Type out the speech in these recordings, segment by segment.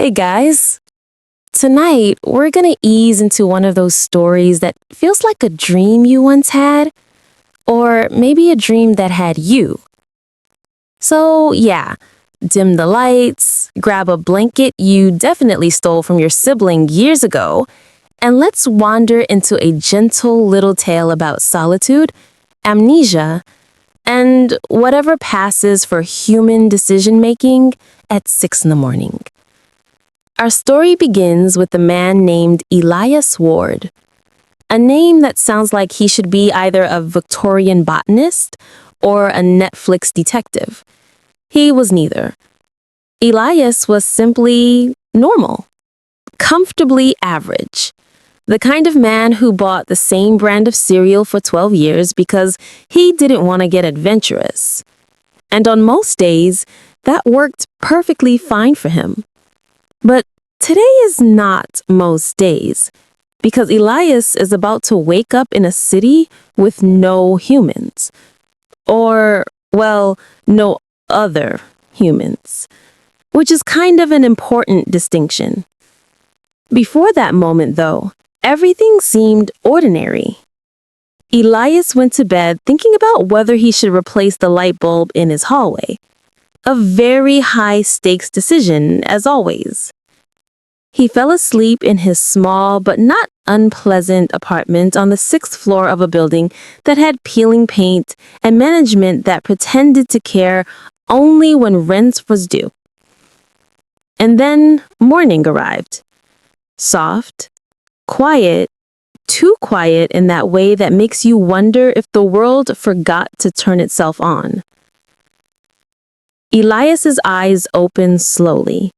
Hey guys! Tonight, we're gonna ease into one of those stories that feels like a dream you once had, or maybe a dream that had you. So, yeah, dim the lights, grab a blanket you definitely stole from your sibling years ago, and let's wander into a gentle little tale about solitude, amnesia, and whatever passes for human decision making at 6 in the morning. Our story begins with a man named Elias Ward, a name that sounds like he should be either a Victorian botanist or a Netflix detective. He was neither. Elias was simply normal, comfortably average, the kind of man who bought the same brand of cereal for 12 years because he didn't want to get adventurous. And on most days, that worked perfectly fine for him. But today is not most days, because Elias is about to wake up in a city with no humans. Or, well, no other humans, which is kind of an important distinction. Before that moment, though, everything seemed ordinary. Elias went to bed thinking about whether he should replace the light bulb in his hallway. A very high-stakes decision, as always. He fell asleep in his small but not unpleasant apartment on the 6th floor of a building that had peeling paint and management that pretended to care only when rent was due. And then morning arrived. Soft, quiet, too quiet in that way that makes you wonder if the world forgot to turn itself on. Elias's eyes opened slowly.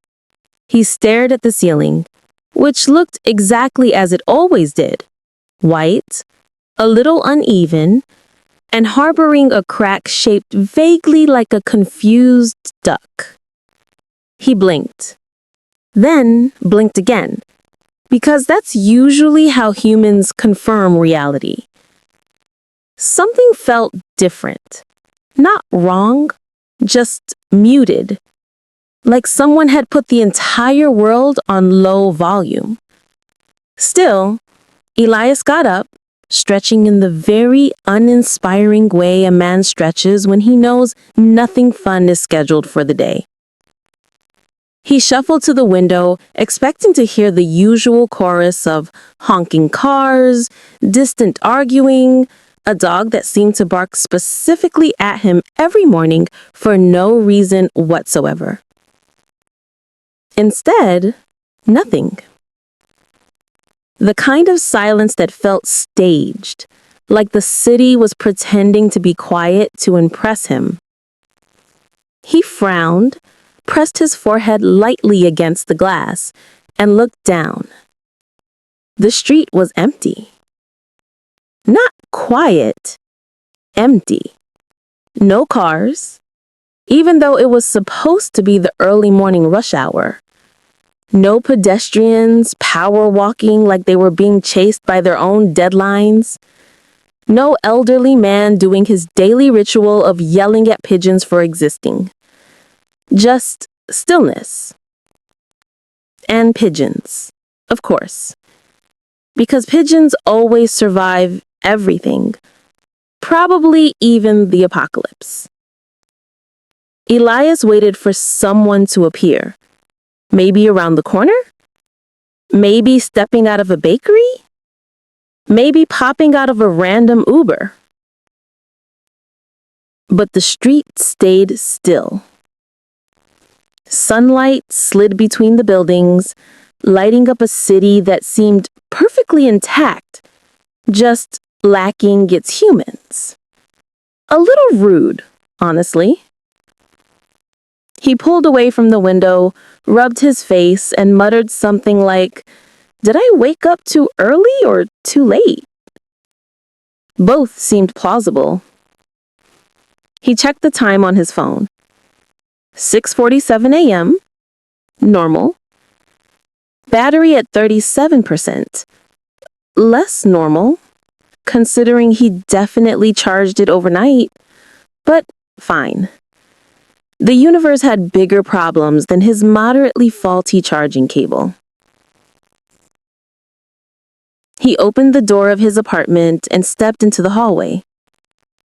He stared at the ceiling, which looked exactly as it always did, white, a little uneven, and harboring a crack shaped vaguely like a confused duck. He blinked, then blinked again, because that's usually how humans confirm reality. Something felt different, not wrong, just muted. Like someone had put the entire world on low volume. Still, Elias got up, stretching in the very uninspiring way a man stretches when he knows nothing fun is scheduled for the day. He shuffled to the window, expecting to hear the usual chorus of honking cars, distant arguing, a dog that seemed to bark specifically at him every morning for no reason whatsoever. Instead, nothing. The kind of silence that felt staged, like the city was pretending to be quiet to impress him. He frowned, pressed his forehead lightly against the glass, and looked down. The street was empty. Not quiet, empty. No cars, even though it was supposed to be the early morning rush hour. No pedestrians power walking like they were being chased by their own deadlines. No elderly man doing his daily ritual of yelling at pigeons for existing. Just stillness. And pigeons, of course. Because pigeons always survive everything, probably even the apocalypse. Elias waited for someone to appear. Maybe around the corner? Maybe stepping out of a bakery? Maybe popping out of a random Uber. But the street stayed still. Sunlight slid between the buildings, lighting up a city that seemed perfectly intact, just lacking its humans. A little rude, honestly. He pulled away from the window, rubbed his face, and muttered something like, "Did I wake up too early or too late?" Both seemed plausible. He checked the time on his phone. 6:47 a.m., normal. Battery at 37%. Less normal, considering he definitely charged it overnight, but fine. The universe had bigger problems than his moderately faulty charging cable. He opened the door of his apartment and stepped into the hallway.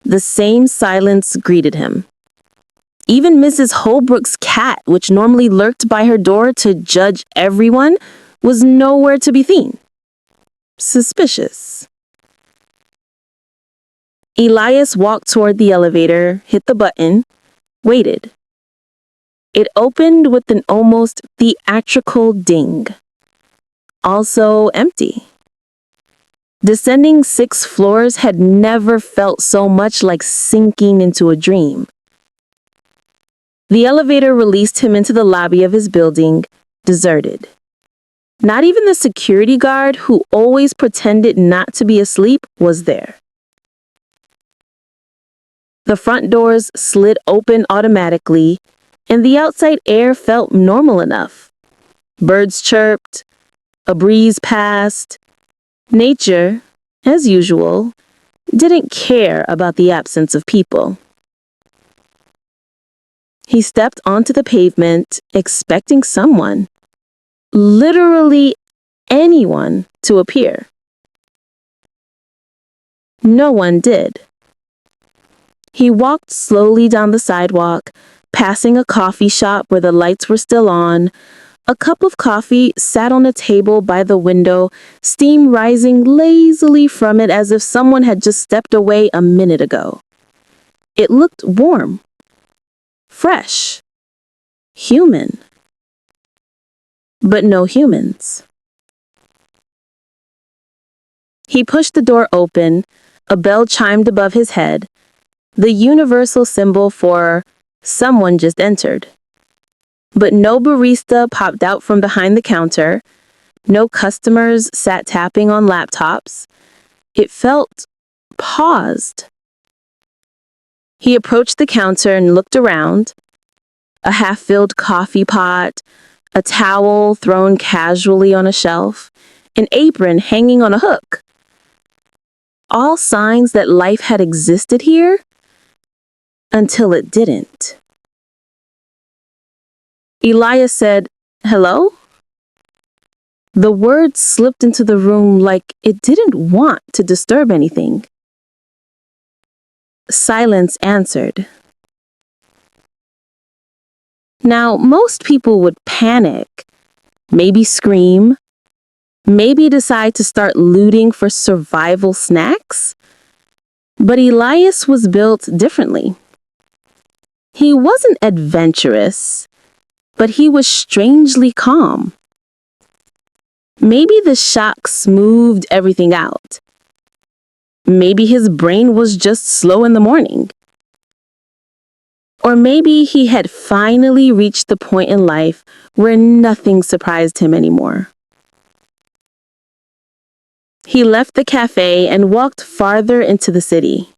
The same silence greeted him. Even Mrs. Holbrook's cat, which normally lurked by her door to judge everyone, was nowhere to be seen. Suspicious. Elias walked toward the elevator, hit the button, waited. It opened with an almost theatrical ding. Also empty. Descending 6 floors had never felt so much like sinking into a dream. The elevator released him into the lobby of his building, deserted. Not even the security guard, who always pretended not to be asleep, was there. The front doors slid open automatically, and the outside air felt normal enough. Birds chirped, a breeze passed. Nature, as usual, didn't care about the absence of people. He stepped onto the pavement, expecting someone, literally anyone, to appear. No one did. He walked slowly down the sidewalk, passing a coffee shop where the lights were still on. A cup of coffee sat on a table by the window, steam rising lazily from it as if someone had just stepped away a minute ago. It looked warm, fresh, human. But no humans. He pushed the door open, a bell chimed above his head, the universal symbol for someone just entered. But no barista popped out from behind the counter, no customers sat tapping on laptops. It felt paused. He approached the counter and looked around. A half-filled coffee pot, a towel thrown casually on a shelf, an apron hanging on a hook. All signs that life had existed here until it didn't. Elias said, "Hello?" The words slipped into the room like it didn't want to disturb anything. Silence answered. Now, most people would panic, maybe scream, maybe decide to start looting for survival snacks. But Elias was built differently. He wasn't adventurous, but he was strangely calm. Maybe the shock smoothed everything out. Maybe his brain was just slow in the morning. Or maybe he had finally reached the point in life where nothing surprised him anymore. He left the cafe and walked farther into the city.